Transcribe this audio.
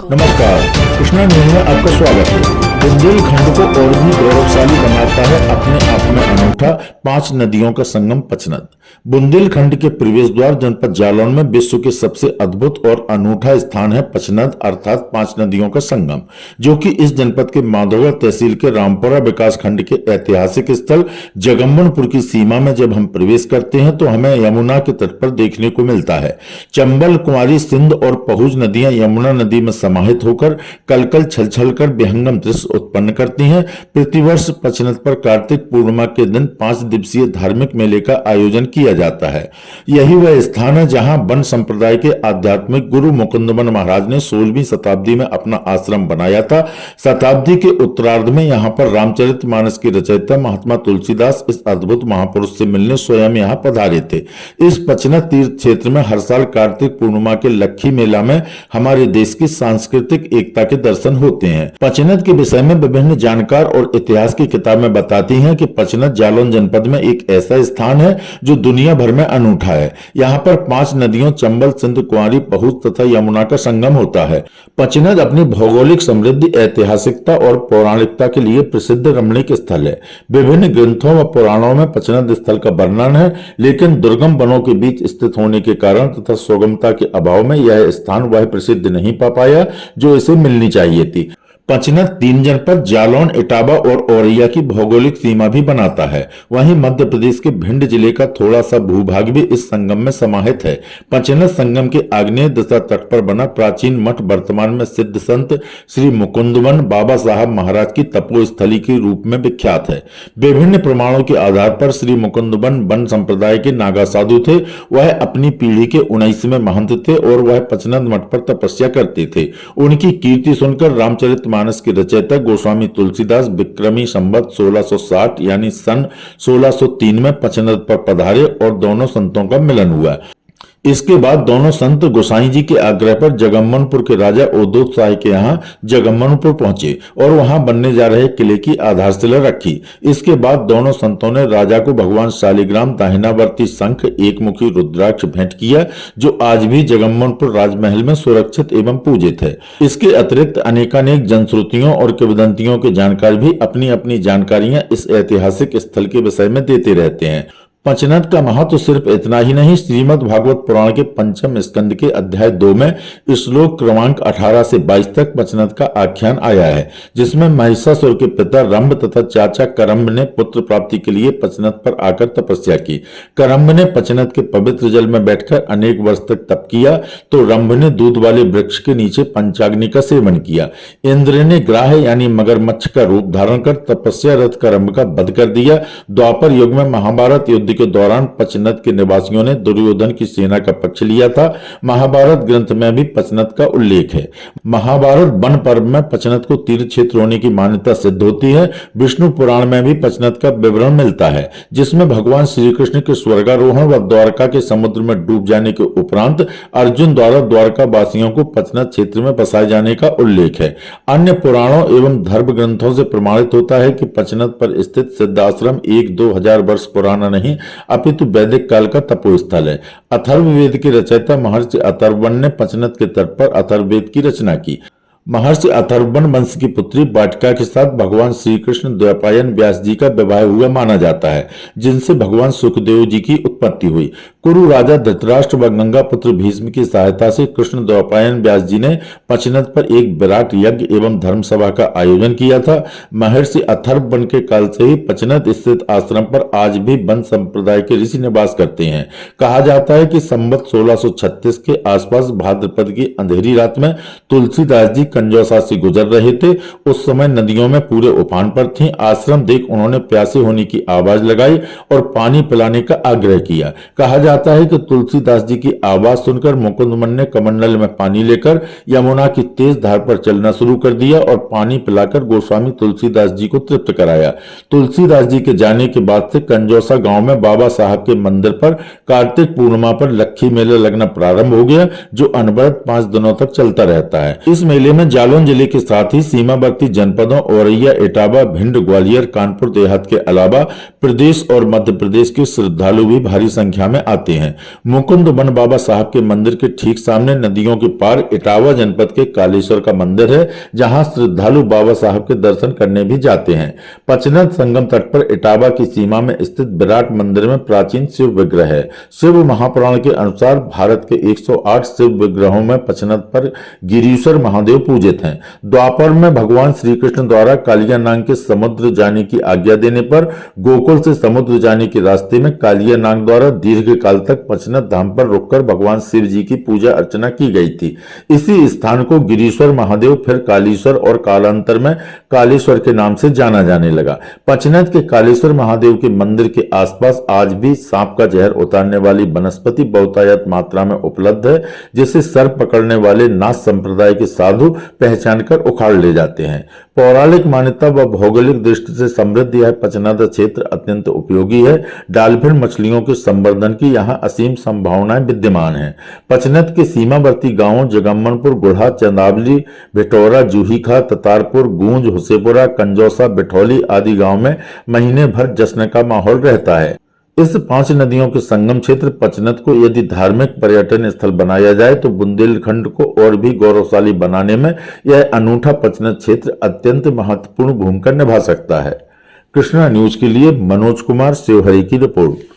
नमस्कार, कृष्णा न्यूज में आपका स्वागत है। बुंदेलखंड को और भी गौरवशाली बनाता है अपने आप में अनूठा 5 नदियों का संगम पचनद। बुंदेलखंड के प्रवेश द्वार जनपद जालौन में विश्व के सबसे अद्भुत और अनूठा स्थान है पचनद अर्थात 5 नदियों का संगम, जो कि इस जनपद के माधोगढ़ तहसील के रामपुरा विकास खंड के ऐतिहासिक स्थल जगम्मनपुर की सीमा में जब हम प्रवेश करते हैं तो हमें यमुना के तट पर देखने को मिलता है। चंबल, कुंवारी, सिंध और पहुज नदियां यमुना नदी में समाहित होकर कलकल छलछल कर विहंगम दृश्य उत्पन्न करती हैं। प्रतिवर्ष पचनद पर कार्तिक पूर्णिमा के दिन 5 दिवसीय धार्मिक मेले का आयोजन किया जाता है। यही वह स्थान है जहां वन संप्रदाय के आध्यात्मिक गुरु मुकुंदवन महाराज ने 16वीं शताब्दी में अपना आश्रम बनाया था। शताब्दी के उत्तरार्ध में यहां पर रामचरितमानस के रचयिता महात्मा तुलसीदास इस अद्भुत महापुरुष से मिलने स्वयं यहां पधारे थे। इस पचनद तीर्थ क्षेत्र में हर साल कार्तिक पूर्णिमा के लक्खी मेला में हमारे देश की सांस्कृतिक एकता के दर्शन होते हैं। पचनद के विषय में विभिन्न जानकार और इतिहास की किताबें बताती हैं कि पचनद जालौन जनपद में एक ऐसा स्थान है जो दुनिया भर में अनूठा है। यहाँ पर 5 नदियों चंबल, सिंध, कुंवारी, पहुज तथा यमुना का संगम होता है। पचनद अपनी भौगोलिक समृद्धि, ऐतिहासिकता और पौराणिकता के लिए प्रसिद्ध रमणीक स्थल है। विभिन्न ग्रंथों व पुराणों में पचनद स्थल का वर्णन है, लेकिन दुर्गम वनों के बीच स्थित होने के कारण तथा सुगमता के अभाव में यह स्थान वह प्रसिद्ध नहीं पा पाया जो इसे मिलनी चाहिए थी। पचनद 3 जनपद जालौन, इटावा और औरैया की भौगोलिक सीमा भी बनाता है। वहीं मध्य प्रदेश के भिंड जिले का थोड़ा सा भूभाग भी इस संगम में समाहित है। पचनद संगम के आग्नेय दिशा तट पर बना प्राचीन मठ वर्तमान में सिद्ध संत श्री मुकुंदवन बाबा साहब महाराज की तपोस्थली के रूप में विख्यात है। विभिन्न प्रमाणों के आधार पर श्री मुकुंदवन वन संप्रदाय के नागा साधु थे। वह अपनी पीढ़ी के 19वें महंत थे और वह पचनद मठ पर तपस्या करते थे। उनकी कीर्ति सुनकर रामचरित मानस के रचयिता गोस्वामी तुलसीदास विक्रमी संवत 1660 यानी सन 1603 में पचनद पर पधारे और दोनों संतों का मिलन हुआ। इसके बाद दोनों संत गोसाई जी के आग्रह पर जगम्मनपुर के राजा उदोत शाह के यहाँ जगम्मनपुर पहुंचे और वहां बनने जा रहे किले की आधारशिला रखी। इसके बाद दोनों संतों ने राजा को भगवान शालिग्राम दाहिनावर्ती शंख, एकमुखी रुद्राक्ष भेंट किया, जो आज भी जगम्मनपुर राजमहल में सुरक्षित एवं पूजित है। इसके अतिरिक्त अनेकानेक जनश्रुतियों और किंवदंतियों के जानकार भी अपनी अपनी जानकारियां इस ऐतिहासिक स्थल के विषय में देते रहते हैं। पचनद का महत्व सिर्फ इतना ही नहीं, श्रीमद् भागवत पुराण के 5वें स्कंद के अध्याय 2 में श्लोक क्रमांक 18 से 22 तक पचनद का आख्यान आया है, जिसमें महिषासुर के पिता रंभ तथा चाचा करम्ब ने पुत्र प्राप्ति के लिए पचनद पर आकर तपस्या की। करम्ब ने पचनद के पवित्र जल में बैठकर अनेक वर्ष तक तप किया तो रंभ ने दूध वाले वृक्ष के नीचे पंचाग्नि का सेवन किया। इंद्र ने ग्राह यानी मगरमच्छ का रूप धारण कर तपस्यारत करम्ब का वध कर दिया। द्वापर युग में महाभारत युद्ध के दौरान पचनद के निवासियों ने दुर्योधन की सेना का पक्ष लिया था। महाभारत ग्रंथ में भी पचनद का उल्लेख है। महाभारत वन पर्व में पचनद को तीर्थ क्षेत्र होने की मान्यता सिद्ध होती है। विष्णु पुराण में भी पचनद का विवरण मिलता है, जिसमें भगवान श्री कृष्ण के स्वर्गारोहण व द्वारका के समुद्र में डूब जाने के उपरांत अर्जुन द्वारा द्वारका वासियों को पचनद क्षेत्र में बसाए जाने का उल्लेख है। अन्य पुराणों एवं धर्म ग्रंथों से प्रमाणित होता है कि पचनद पर स्थित सिद्धाश्रम 1-2 हजार वर्ष पुराना नहीं अपितु वैदिक काल का तपोस्थल है। अथर्ववेद के रचयिता महर्षि अथर्वण ने पचनद के तट पर अथर्ववेद की रचना की। महर्षि अथर्वण वंश की पुत्री वाटिका के साथ भगवान श्री कृष्ण द्वैपायन व्यास जी का विवाह हुआ माना जाता है, जिनसे भगवान सुखदेव जी की उत्पत्ति हुई। कुरु राजा धृतराष्ट्र व गंगा पुत्र भीष्म की सहायता से कृष्ण द्वैपायन व्यास जी ने पचनद पर एक विराट यज्ञ एवं धर्मसभा का आयोजन किया था। महर्षि अथर्वण के काल से ही पचनद स्थित आश्रम पर आज भी वन संप्रदाय के ऋषि निवास करते हैं। कहा जाता है कि संवत 1636 के आसपास भाद्रपद की अंधेरी रात में तुलसीदास जी कंजौसा से गुजर रहे थे। उस समय नदियों में पूरे उफान पर थी। आश्रम देख उन्होंने प्यासे होने की आवाज लगाई और पानी पिलाने का आग्रह किया। कहा जाता है कि तुलसीदास जी की आवाज सुनकर मुकुंदवन ने कमंडल में पानी लेकर यमुना की तेज धार पर चलना शुरू कर दिया और पानी पिलाकर गोस्वामी तुलसीदास जी को तृप्त कराया। तुलसीदास जी के जाने के बाद से कंजौसा गांव में बाबा साहब के मंदिर पर कार्तिक पूर्णिमा पर लक्खी मेला लगना प्रारंभ हो गया, जो अनवरत 5 दिनों तक चलता रहता है। इस मेले में जालौन जिले के साथ ही सीमावर्ती जनपदों औरैया, इटावा, भिंड, ग्वालियर, कानपुर देहात के अलावा प्रदेश और मध्य प्रदेश के श्रद्धालु भी भारी संख्या में आते हैं। मुकुंद वन बाबा साहब के मंदिर के ठीक सामने नदियों के पार इटावा जनपद के कालेश्वर का मंदिर है, जहां श्रद्धालु बाबा साहब के दर्शन करने भी जाते हैं। पचनद संगम तट पर इटावा की सीमा में स्थित विराट मंदिर में प्राचीन शिव विग्रह है। शिव महापुराण के अनुसार भारत के 108 शिव विग्रहों में पचनद पर गिरीश्वर महादेव पूजित हैं। द्वापर में भगवान श्री कृष्ण द्वारा कालिया नाग के समुद्र जाने की आज्ञा देने पर गोकुल से समुद्र जाने के रास्ते में कालिया नाग द्वारा दीर्घ काल तक पचनद धाम पर रुककर भगवान शिव जी की पूजा अर्चना की गई थी। इसी स्थान को गिरीश्वर महादेव, फिर कालीश्वर और कालांतर में कालेश्वर के नाम से जाना जाने लगा। पचनद के कालेश्वर महादेव के मंदिर के आसपास आज भी सांप का जहर उतारने वाली वनस्पति बहुतायत मात्रा में उपलब्ध है, जिसे सर्प पकड़ने वाले नाथ संप्रदाय के साधु पहचान कर उखाड़ ले जाते हैं। पौराणिक मान्यता व भौगोलिक दृष्टि से समृद्ध यह पचनद क्षेत्र अत्यंत उपयोगी है। डाल्फिन मछलियों के संवर्धन की यहाँ असीम संभावनाएं विद्यमान हैं। पचनद के सीमावर्ती गांवों जगम्मनपुर, गुढ़ा, चंदावली, भिटौरा, जूहीखा, ततारपुर, गूंज, हुसेपुरा, कंजौसा, बिठौली आदि गांव में महीने भर जश्न का माहौल रहता है। इस 5 नदियों के संगम क्षेत्र पचनद को यदि धार्मिक पर्यटन स्थल बनाया जाए तो बुंदेलखंड को और भी गौरवशाली बनाने में यह अनूठा पचनद क्षेत्र अत्यंत महत्वपूर्ण भूमिका निभा सकता है। कृष्णा न्यूज के लिए मनोज कुमार, सेवहरी की रिपोर्ट।